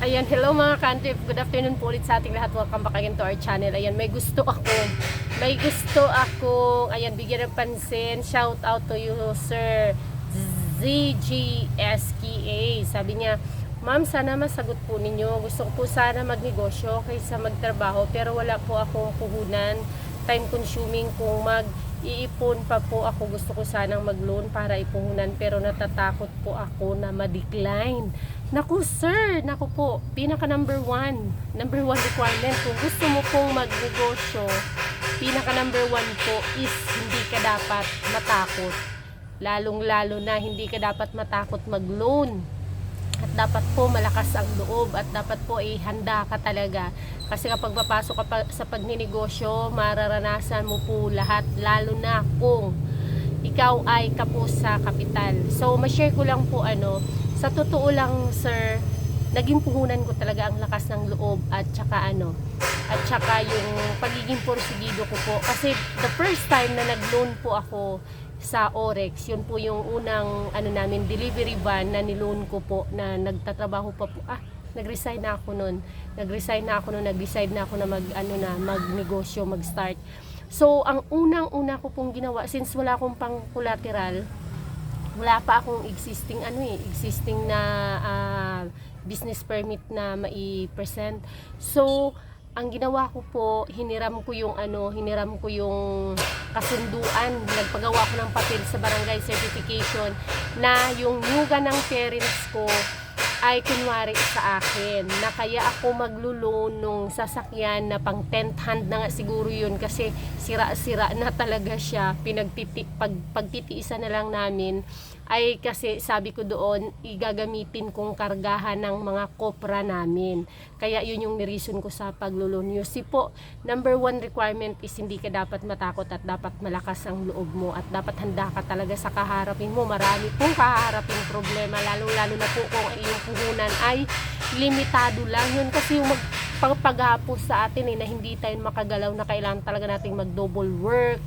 Ayan, hello mga country. Good afternoon po ulit sa ating lahat. Welcome back again to our channel. Ayan, may gusto ako, ayan, bigyan ng pansin. Shout out to you, Sir ZGSKA. Sabi niya, ma'am, sana masagot po ninyo. Gusto ko po sana magnegosyo kaysa magtrabaho, pero wala po akong puhunan. Time consuming kung iipon pa po ako. Gusto ko sanang mag-loan para ipuhunan, pero natatakot po ako na ma-decline. Naku sir, naku po, pinaka number one requirement kung gusto mo pong magnegosyo, pinaka number one po is hindi ka dapat matakot. Lalong-lalo na hindi ka dapat matakot mag-loan. At dapat po malakas ang loob at dapat po handa ka talaga. Kasi kapag papasok ka pa sa pagninegosyo, mararanasan mo po lahat, lalo na kung ikaw ay kapos sa kapital. So, ma-share ko lang po sa totoo lang sir, naging puhunan ko talaga ang lakas ng loob at saka yung pagiging porsigido ko po. Kasi the first time na nag-loan po ako sa Orex, yun po yung unang namin delivery van na niloan ko po, na nagtatrabaho pa po. Nag-resign na ako noon. Nag-decide na ako na magnegosyo, mag-start. So, ang unang-una ko pong ginawa, since wala akong pang collateral, wala pa akong existing na business permit na mai-present. So, ang ginawa ko po, hiniram ko yung kasunduan. Nagpagawa ko ng papel sa barangay certification na yung nyuga ng parents ko ay kunwari sa akin, na kaya ako maglo-loan nung sasakyan na pang 10th hand na nga siguro yun, kasi sira-sira na talaga siya. Pagtitiisan na lang namin, ay kasi sabi ko doon, igagamitin kong kargahan ng mga kopra namin. Kaya yun yung reason ko sa paglo-loan. You see po, number one requirement is hindi ka dapat matakot at dapat malakas ang loob mo at dapat handa ka talaga sa kaharapin mo. Marami pong kaharapin problema, lalo-lalo na po kung yung puhunan ay limitado lang. Yun kasi yung paghapos sa atin na hindi tayo makagalaw, na kailangan talaga nating mag-double work,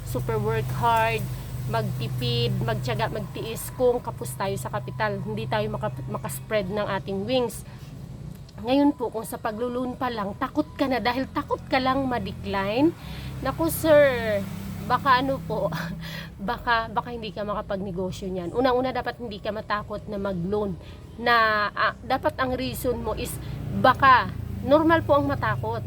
super work hard, magtipid, magtiyaga, magtiis kung kapos tayo sa kapital. Hindi tayo makaspread ng ating wings. Ngayon po, kung sa paglulun pa lang, takot ka na dahil takot ka lang ma-decline. Naku sir, baka baka hindi ka makapagnegosyo niyan. Unang-una, dapat hindi ka matakot na mag-loan. Dapat ang reason mo is, baka normal po ang matakot.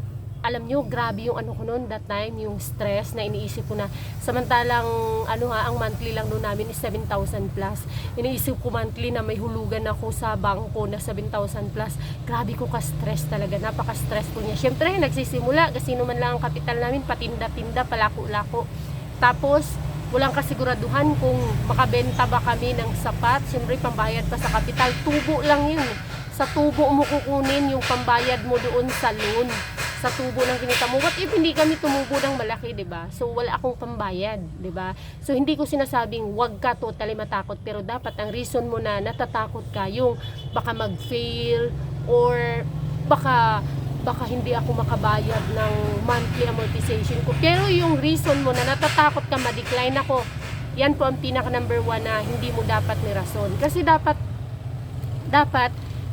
Alam nyo, grabe yung ko noon that time, yung stress na iniisip ko na, samantalang ang monthly lang noon namin is 7,000 plus. Iniisip ko monthly na may hulugan ako sa bangko na 7,000 plus. Grabe ko ka-stress talaga, napaka-stress ko niya. Syempre, nagsisimula kasi naman lang ang kapital namin, patinda-tinda, palako-lako. Tapos, walang kasiguraduhan kung makabenta ba kami ng sapat. Syempre, pambayad pa sa kapital, tubo lang yun. Sa tubo mo kukunin yung pambayad mo doon sa loan, sa tubo ng kinita mo. What if hindi kami tumubo ng malaki, 'di ba? So wala akong pambayad, 'di ba? So hindi ko sinasabing wag ka totally matakot, pero dapat ang reason mo na natatakot ka yung baka mag-fail or baka hindi ako makabayad ng monthly amortization ko. Pero yung reason mo na natatakot ka ma-decline ako, yan po ang pinaka number one na hindi mo dapat ni rason. Kasi dapat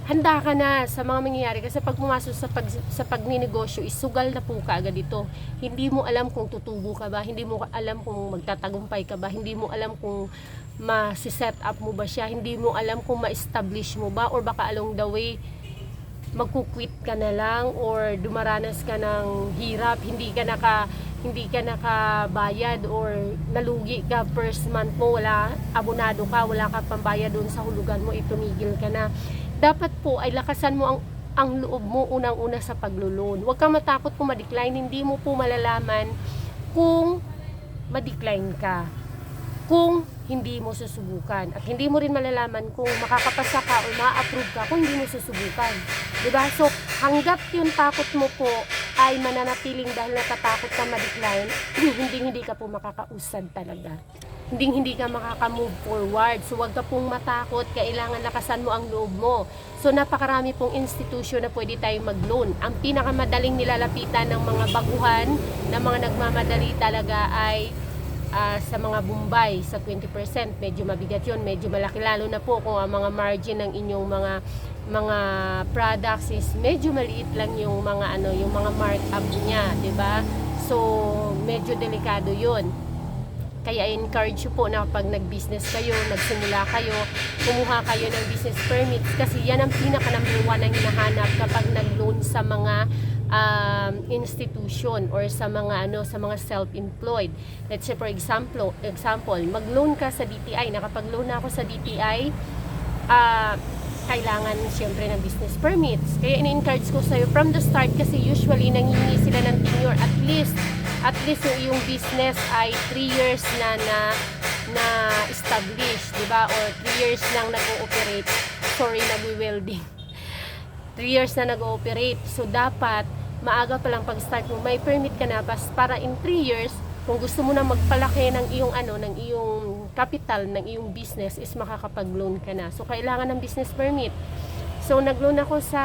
handa ka na sa mga mangyayari, kasi pag pumasok sa pagninegosyo, isugal na po ka agad ito. Hindi mo alam kung tutubo ka ba, hindi mo alam kung magtatagumpay ka ba, hindi mo alam kung ma-set up mo ba siya, hindi mo alam kung ma-establish mo ba, or baka along the way magkukwit ka na lang or dumaranas ka ng hirap, hindi ka nakabayad or nalugi ka first month mo, abonado ka, wala ka pambayad doon sa hulugan mo, itumigil ka na. Dapat po ay lakasan mo ang loob mo unang-una sa paglulun. Huwag kang matakot kung ma-decline. Hindi mo po malalaman kung ma-decline ka kung hindi mo susubukan. At hindi mo rin malalaman kung makakapasa ka o ma-approve ka kung hindi mo susubukan. Diba? So, hanggat yung takot mo po ay mananatiling dahil natatakot ka ma-decline, hindi ka po makakausad talaga. Hindi ka makaka-move forward. So, wag ka pong matakot. Kailangan lakasan mo ang loob mo. So, napakarami pong institusyon na pwede tayong mag-loan. Ang pinakamadaling nilalapitan ng mga baguhan, na mga nagmamadali talaga, ay sa mga Bombay, sa 20%, medyo mabigat yun, medyo malaki, lalo na po kung ang mga margin ng inyong mga mga products is medyo maliit lang yung mga yung mga markup niya, 'di ba? So medyo delikado 'yun. Kaya encourage po na pag nag-business kayo, nagsimula kayo, kumuha kayo ng business permits kasi yan ang pinaka number one na hinahanap kapag nag-loan sa mga institution or sa mga sa mga self-employed. Let's say for example, mag-loan ka sa DTI. Nakapag-loan na ako sa DTI, kailangan siyempre ng business permits. Kaya in-encourage ko sa'yo from the start kasi usually nangingi sila ng tenure at least yung business ay 3 years na establish, di ba? Or 3 years nang nag-ooperate. Sorry, nagwi-welding. 3 years na nag-ooperate. So dapat maaga pa lang pag-start mo, may permit ka na para in 3 years kung gusto mo na magpalaki ng iyong ng iyong capital ng iyong business is makakapag-loan ka na. So kailangan ng business permit. So nag-loan ako sa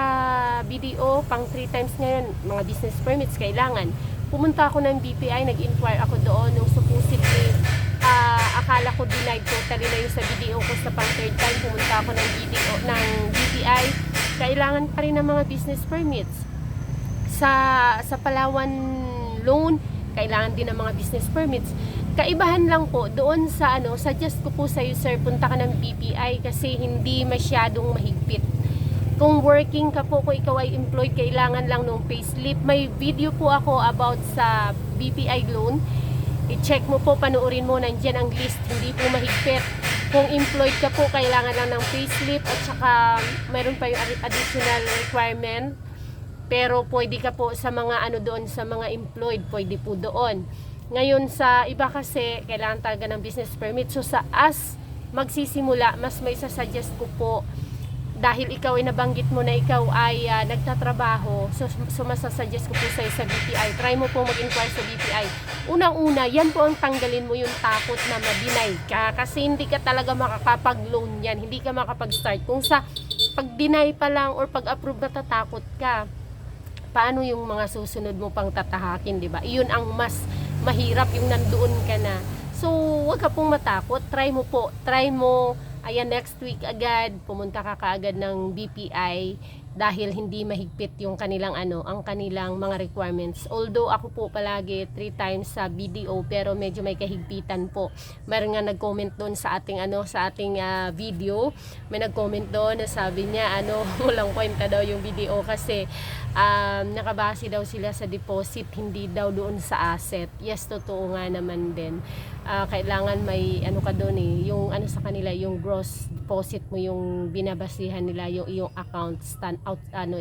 BDO pang 3 times ngayon, mga business permits kailangan. Pumunta ako ng BPI, nag-inquire ako doon nung supposedly akala ko denied totally na yung sa BDO ko sa pang 3rd time. Pumunta ako ng BPI, kailangan pa rin ng mga business permits. Sa Palawan loan, kailangan din ng mga business permits. Kaibahan lang po doon sa suggest ko po sa iyo sir, punta ka ng BPI kasi hindi masyadong mahigpit. Kung working ka po, kung ikaw ay employed, kailangan lang nung payslip. May video po ako about sa BPI loan. I-check mo po, panoorin mo, nandiyan ang list, hindi po mahigpit. Kung employed ka po, kailangan lang ng payslip at saka mayroon pa yung additional requirement. Pero pwede ka po sa mga doon, sa mga employed, pwede po doon. Ngayon sa iba kasi, kailangan talaga ng business permit. So sa magsisimula, mas may sasuggest ko po, dahil ikaw ay nabanggit mo na ikaw ay nagtatrabaho, so masasuggest ko po sa BPI. Try mo po mag-inquire sa BPI. Unang-una, yan po ang tanggalin mo yung takot na ma-deny ka kasi hindi ka talaga makakapag-loan yan, hindi ka makapag-start. Kung sa pag-deny pa lang or pag-approve natatakot ka, paano yung mga susunod mo pang tatahakin, di ba? Iyon ang mas mahirap, yung nandoon ka na. So, wag ka pong matakot. Try mo. Ayan, next week agad, pumunta ka kaagad ng BPI dahil hindi mahigpit yung kanilang ang kanilang mga requirements. Although ako po palagi 3 times sa BDO pero medyo may kahigpitan po. Meron nga nag-comment doon sa ating video. May nag-comment doon na sabi niya walang kwenta daw yung BDO kasi nakabase daw sila sa deposit, hindi daw doon sa asset. Yes, totoo nga naman din. Kailangan may ka doon yung sa kanila, yung gross deposit mo yung binabasihan nila, yung iyong account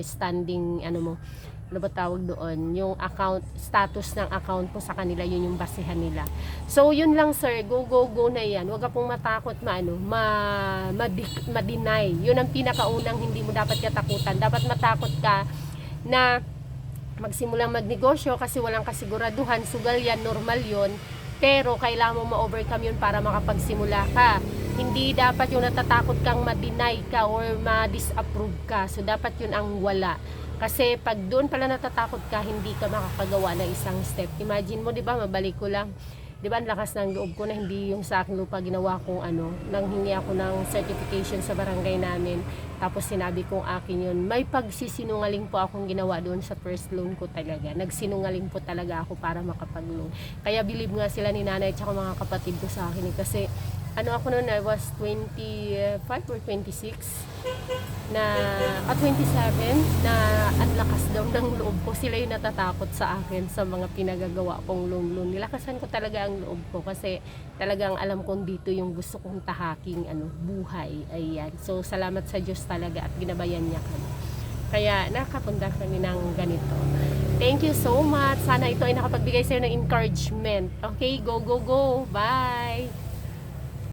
standing mo, ano ba tawag doon, yung account status ng account mo sa kanila, yun yung basihan nila. So yun lang sir, go na yan. Huwag ka pong matakot ma-deny. Yun ang pinakaunang hindi mo dapat katakutan. Dapat matakot ka na magsimulang magnegosyo kasi walang kasiguraduhan, sugal yan, normal yun. Pero kailangan mo ma-overcome yun para makapagsimula ka. Hindi dapat yung natatakot kang ma-deny ka or ma-disapprove ka. So dapat yun ang wala. Kasi pag doon pala natatakot ka, hindi ka makakagawa ng isang step. Imagine mo, 'di ba, mabalik ko lang. 'Di ba, ang lakas ng loob ko na hindi yung sa aking lupa ginawa kong nanghingi ako ng certification sa barangay namin. Tapos sinabi kong akin yun. May pagsisinungaling po akong ginawa doon sa first loan ko talaga. Nagsinungaling po talaga ako para makapag-loan. Kaya believe nga sila ni nanay at mga kapatid ko sa akin kasi ako noon, I was 25 or 26 at 27 na ang lakas daw ng loob ko. Sila yung natatakot sa akin sa mga pinagagawa kong loan. Nilakasan ko talaga ang loob ko kasi talagang alam kong dito yung gusto kong tahaking buhay. Ayan. So salamat sa Diyos talaga at ginabayan niya kami. Kaya nakapunta kami ng ganito. Thank you so much. Sana ito ay nakapagbigay sa'yo ng encouragement. Okay, go. Bye!